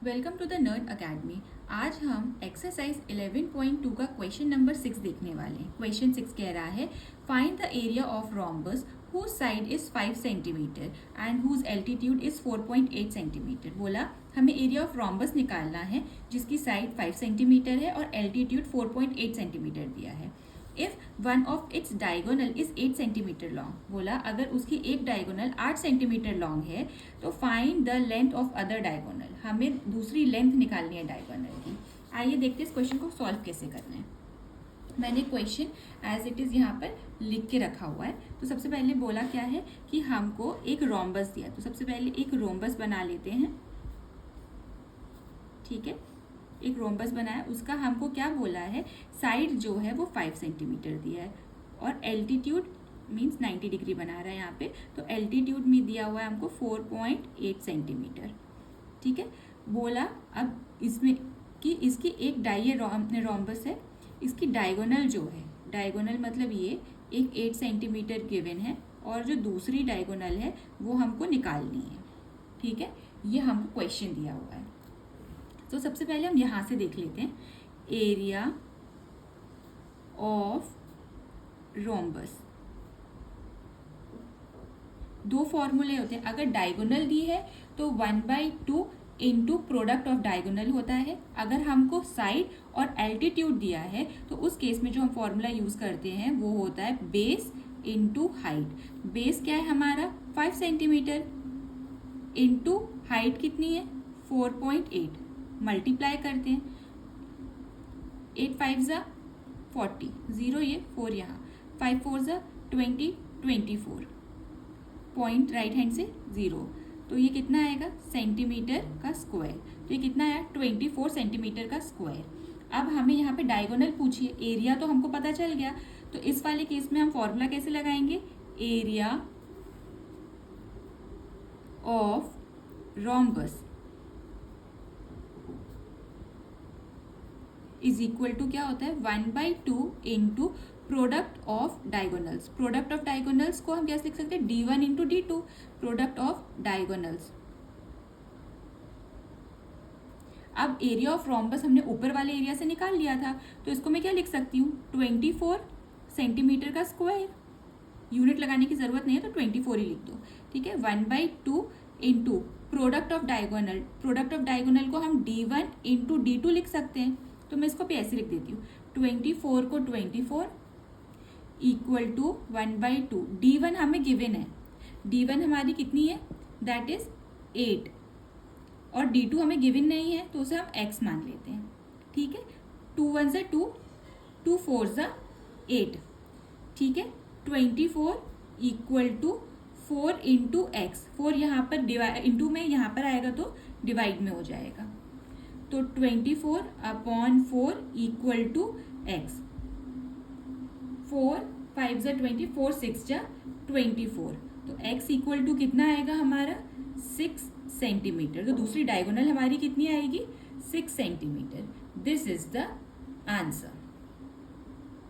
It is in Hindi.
Welcome to the nerd academy. आज हम एक्सरसाइज 11.2 का क्वेश्चन नंबर 6 देखने वाले हैं। क्वेश्चन 6 कह रहा है find the area of rhombus whose side is 5 centimetre and whose altitude is 4.8 centimetre. बोला हमें एरिया ऑफ रोम्बस निकालना है जिसकी साइड 5 सेंटीमीटर है और एल्टीट्यूड 4.8 सेंटीमीटर दिया है। If one of its diagonal is 8 centimetre long. बोला अगर उसकी एक डायगोनल 8 सेंटीमीटर लॉन्ग है तो find the length of other diagonal. हमें दूसरी लेंथ निकालनी है डायगोनल की। आइए देखते हैं इस क्वेश्चन को सॉल्व कैसे करना है। मैंने क्वेश्चन एज इट इज यहाँ पर लिख के रखा हुआ है। तो सबसे पहले बोला क्या है कि हमको एक रोम्बस दिया, तो सबसे पहले एक रोम्बस बना लेते हैं। ठीक है, एक रोम्बस बनाया, उसका हमको क्या बोला है, साइड जो है वो 5 सेंटीमीटर दिया है और एल्टीट्यूड मीन्स 90 डिग्री बना रहा है यहाँ पे, तो एल्टीट्यूड में दिया हुआ है हमको 4.8 सेंटीमीटर। ठीक है, बोला अब इसमें कि इसकी एक रोम्बस है, इसकी डायगोनल जो है, डायगोनल मतलब ये एक 8 सेंटीमीटर गिवन है और जो दूसरी डायगोनल है वो हमको निकालनी है। ठीक है, ये हमको क्वेश्चन दिया हुआ है। तो सबसे पहले हम यहाँ से देख लेते हैं एरिया ऑफ रोम्बस। दो फॉर्मूले होते हैं, अगर डायगोनल दी है तो 1/2 इंटू प्रोडक्ट ऑफ डायगोनल होता है। अगर हमको साइड और एल्टीट्यूड दिया है तो उस केस में जो हम फॉर्मूला यूज करते हैं वो होता है बेस इंटू हाइट। बेस क्या है हमारा 5 सेंटीमीटर इंटू हाइट कितनी है 4.8, मल्टीप्लाई करते हैं 8 5 ज़ा 40, 0 ये 4 यहाँ, 5 4 ज़ा 20, 24 पॉइंट राइट हैंड से 0, तो ये कितना आएगा सेंटीमीटर का स्क्वायर। तो ये कितना आया 24 सेंटीमीटर का स्क्वायर। अब हमें यहाँ पे डायगोनल पूछिए, एरिया तो हमको पता चल गया, तो इस वाले केस में हम फॉर्मूला कैसे लगाएंगे, area of rhombus is equal to क्या होता है 1/2 into product of diagonals. Product of diagonals को हम कैसे लिख सकते हैं D1 into D2, product of diagonals. अब एरिया ऑफ रोम्बस हमने ऊपर वाले एरिया से निकाल लिया था, तो इसको मैं क्या लिख सकती हूँ 24 सेंटीमीटर का स्क्वायर। यूनिट लगाने की जरूरत नहीं है तो 24 ही लिख दो। ठीक है, 1/2 into product of diagonal, product of diagonal को हम D1 इंटू D2 लिख सकते हैं, तो मैं इसको भी ऐसे लिख देती हूँ 24 को 24 इक्वल टू 1/2। D1 हमें गिवन है, D1 हमारी कितनी है दैट इज 8 और D2 हमें गिवन नहीं है तो उसे हम x मान लेते हैं। ठीक है, 2 1 ज़ा 2, 2 4 ज़ा 8। ठीक है, 24 इक्वल टू 4 इंटू एक्स, 4 यहाँ पर डिवाइड इंटू में यहाँ पर आएगा तो डिवाइड में हो जाएगा, तो 24/4 इक्वल टू एक्स। 4 5 ज़ा 20, 4 6 ज़ा 24, तो x इक्वल टू कितना आएगा हमारा 6 सेंटीमीटर। तो दूसरी डायगोनल हमारी कितनी आएगी 6 centimetre. This is the answer.